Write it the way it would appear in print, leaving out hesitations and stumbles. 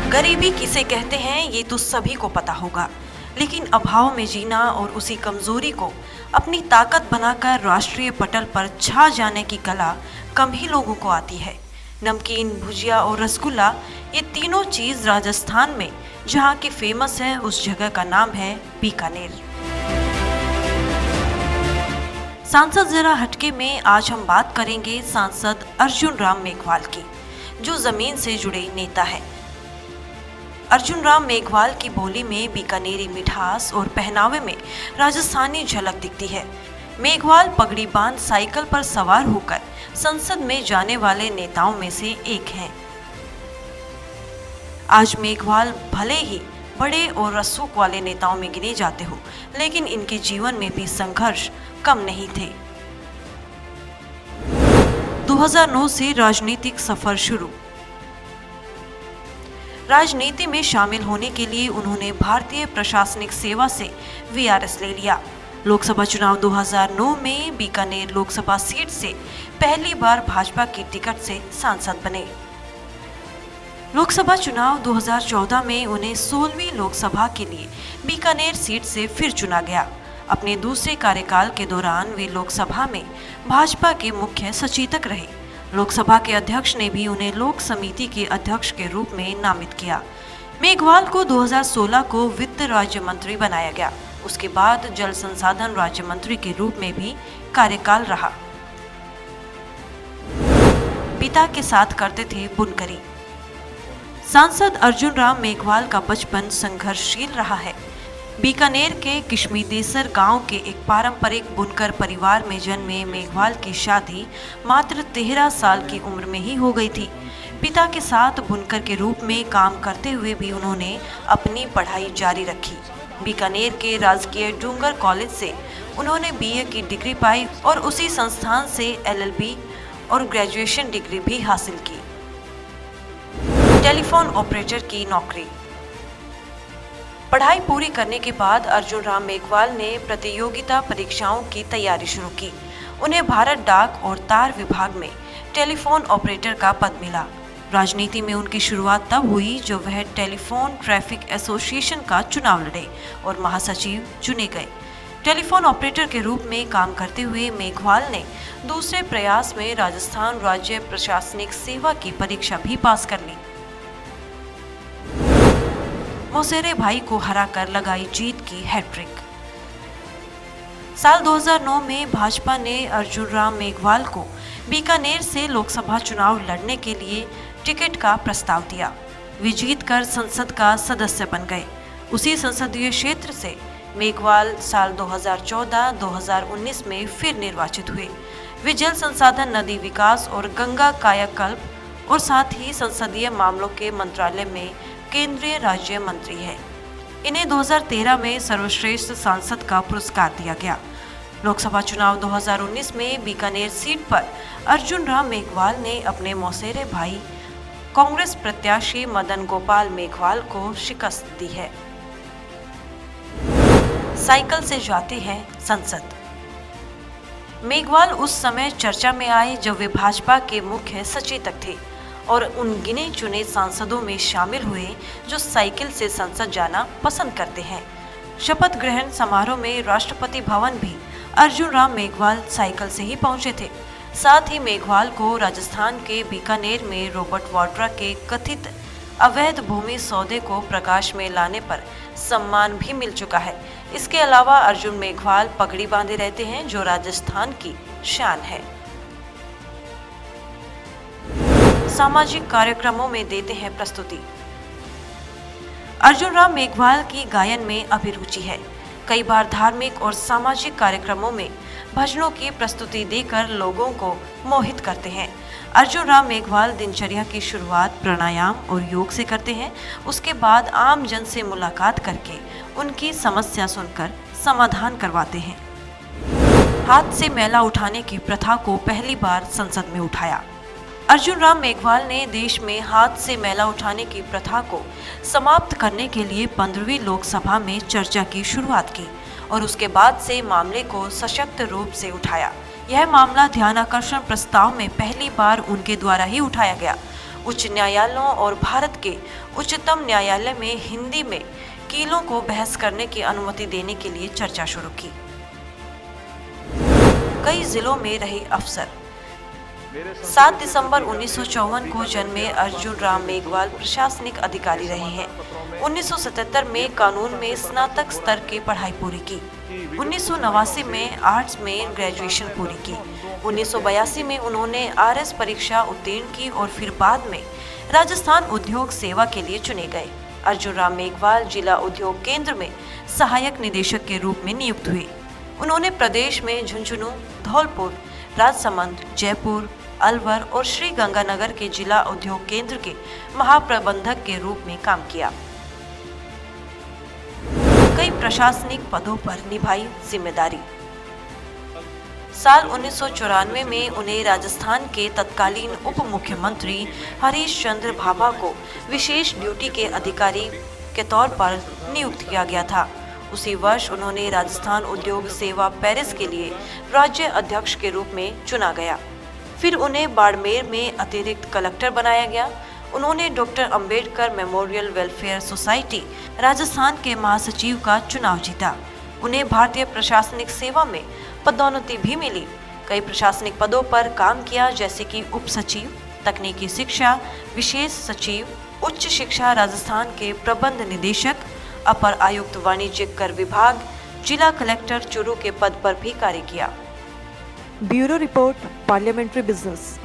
गरीबी किसे कहते हैं ये तो सभी को पता होगा, लेकिन अभाव में जीना और उसी कमजोरी को अपनी ताकत बनाकर राष्ट्रीय पटल पर छा जाने की कला कम ही लोगों को आती है। नमकीन, भुजिया और रसगुल्ला, ये तीनों चीज राजस्थान में जहाँ की फेमस है, उस जगह का नाम है बीकानेर। सांसद जरा हटके में आज हम बात करेंगे सांसद अर्जुन राम मेघवाल की, जो जमीन से जुड़े नेता है। अर्जुन राम मेघवाल की बोली में बीकानेरी मिठास और पहनावे में राजस्थानी झलक दिखती है। मेघवाल पगड़ी बांध साइकिल पर सवार होकर संसद में जाने वाले नेताओं में से एक हैं। आज मेघवाल भले ही बड़े और रसूख वाले नेताओं में गिने जाते हो, लेकिन इनके जीवन में भी संघर्ष कम नहीं थे। 2009 से राजनीतिक सफर शुरू। राजनीति में शामिल होने के लिए उन्होंने भारतीय प्रशासनिक सेवा से वीआरएस ले लिया। लोकसभा चुनाव 2009 में बीकानेर लोकसभा सीट से पहली बार भाजपा की टिकट से सांसद बने। लोकसभा चुनाव 2014 में उन्हें 16वीं लोकसभा के लिए बीकानेर सीट से फिर चुना गया। अपने दूसरे कार्यकाल के दौरान वे लोकसभा में भाजपा के मुख्य सचेतक रहे। लोकसभा के अध्यक्ष ने भी उन्हें लोक समिति के अध्यक्ष के रूप में नामित किया। मेघवाल को 2016 को वित्त राज्य मंत्री बनाया गया। उसके बाद जल संसाधन राज्य मंत्री के रूप में भी कार्यकाल रहा। पिता के साथ करते थे बुनकरी। सांसद अर्जुन राम मेघवाल का बचपन संघर्षशील रहा है। बीकानेर के किशमीदेसर गांव के एक पारंपरिक बुनकर परिवार में जन्मे मेघवाल की शादी मात्र 13 साल की उम्र में ही हो गई थी। पिता के साथ बुनकर के रूप में काम करते हुए भी उन्होंने अपनी पढ़ाई जारी रखी। बीकानेर के राजकीय डूंगर कॉलेज से उन्होंने बीए की डिग्री पाई और उसी संस्थान से एलएलबी और ग्रेजुएशन डिग्री भी हासिल की। टेलीफोन ऑपरेटर की नौकरी। पढ़ाई पूरी करने के बाद अर्जुन राम मेघवाल ने प्रतियोगिता परीक्षाओं की तैयारी शुरू की। उन्हें भारत डाक और तार विभाग में टेलीफोन ऑपरेटर का पद मिला। राजनीति में उनकी शुरुआत तब हुई जब वह टेलीफोन ट्रैफिक एसोसिएशन का चुनाव लड़े और महासचिव चुने गए। टेलीफोन ऑपरेटर के रूप में काम करते हुए मेघवाल ने दूसरे प्रयास में राजस्थान राज्य प्रशासनिक सेवा की परीक्षा भी पास कर ली। मौसेरे भाई को हराकर लगाई जीत की हैट्रिक। साल 2009 में भाजपा ने अर्जुन राम मेघवाल को बीकानेर से लोकसभा चुनाव लड़ने के लिए टिकट का प्रस्ताव दिया। वे जीतकर संसद का सदस्य बन गए। उसी संसदीय क्षेत्र से मेघवाल साल 2014-2019 में फिर निर्वाचित हुए। वे जल संसाधन, नदी विकास और गंगा कायाकल्प और साथ ही संसदीय मामलों के मंत्रालय में केंद्रीय राज्य मंत्री है। इन्हें 2013 में सर्वश्रेष्ठ सांसद का पुरस्कार दिया गया। लोकसभा चुनाव 2019 में बीकानेर सीट पर अर्जुन राम मेघवाल ने अपने मौसेरे भाई कांग्रेस प्रत्याशी मदन गोपाल मेघवाल को शिकस्त दी है। साइकिल से जाते हैं संसद। मेघवाल उस समय चर्चा में आए जब वे भाजपा के मुख्य सचेतक थे और उन गिने चुने सांसदों में शामिल हुए जो साइकिल से संसद जाना पसंद करते हैं। शपथ ग्रहण समारोह में राष्ट्रपति भवन भी अर्जुन राम मेघवाल साइकिल से ही पहुंचे थे। साथ ही मेघवाल को राजस्थान के बीकानेर में रॉबर्ट वाड्रा के कथित अवैध भूमि सौदे को प्रकाश में लाने पर सम्मान भी मिल चुका है। इसके अलावा अर्जुन मेघवाल पगड़ी बांधे रहते हैं, जो राजस्थान की शान है। सामाजिक कार्यक्रमों में देते हैं प्रस्तुति। अर्जुन राम मेघवाल की गायन में अभिरुचि है। कई बार धार्मिक और सामाजिक कार्यक्रमों में भजनों की प्रस्तुति देकर लोगों को मोहित करते हैं। अर्जुन राम मेघवाल दिनचर्या की शुरुआत प्राणायाम और योग से करते हैं। उसके बाद आम जन से मुलाकात करके उनकी समस्या सुनकर समाधान करवाते हैं। हाथ से मैला उठाने की प्रथा को पहली बार संसद में उठाया। अर्जुन राम मेघवाल ने देश में हाथ से मैला उठाने की प्रथा को समाप्त करने के लिए 15वीं लोकसभा में चर्चा की शुरुआत की और उसके बाद से मामले को सशक्त रूप से उठाया। यह मामला ध्यानाकर्षण प्रस्ताव में पहली बार उनके द्वारा ही उठाया गया। उच्च न्यायालयों और भारत के उच्चतम न्यायालय में हिंदी में कीलों को बहस करने की अनुमति देने के लिए चर्चा शुरू की। कई जिलों में रहे अफसर। 7 दिसंबर 1954 को जन्मे अर्जुन राम मेघवाल प्रशासनिक अधिकारी रहे हैं। 1977 में कानून में स्नातक स्तर की पढ़ाई पूरी की। 1989 में आर्ट्स में ग्रेजुएशन पूरी की। 1982 में उन्होंने आरएस परीक्षा उत्तीर्ण की और फिर बाद में राजस्थान उद्योग सेवा के लिए चुने गए। अर्जुन राम मेघवाल जिला उद्योग केंद्र में सहायक निदेशक के रूप में नियुक्त हुए। उन्होंने प्रदेश में झुंझुनू, धौलपुर, राजसमंद, जयपुर, अलवर और श्री गंगानगर के जिला उद्योग केंद्र के महाप्रबंधक के रूप में काम किया। कई प्रशासनिक पदों पर निभाई जिम्मेदारी। साल 1994 में उन्हें राजस्थान के तत्कालीन उप मुख्यमंत्री हरीश चंद्र भाभा को विशेष ड्यूटी के अधिकारी के तौर पर नियुक्त किया गया था। उसी वर्ष उन्होंने राजस्थान उद्योग सेवा पेरिस के लिए राज्य अध्यक्ष के रूप में चुना गया। फिर उन्हें बाड़मेर में अतिरिक्त कलेक्टर बनाया गया। उन्होंने doctor Ambedkar memorial welfare society Rajasthan के महासचिव का चुनाव जीता। उन्हें भारतीय प्रशासनिक सेवा में पदोन्नति भी मिली। कई प्रशासनिक पदों पर काम किया, जैसे कि उप सचिव, तकनीकी शिक्षा, विशेष सचिव, उच्च शिक्षा राजस्थान के प्रबंध निदेशक, अपर आयुक्त वाणिज्यिक कर विभाग, जिला कलेक्टर चूरू के पद पर भी कार्य किया। Bureau report, parliamentary business.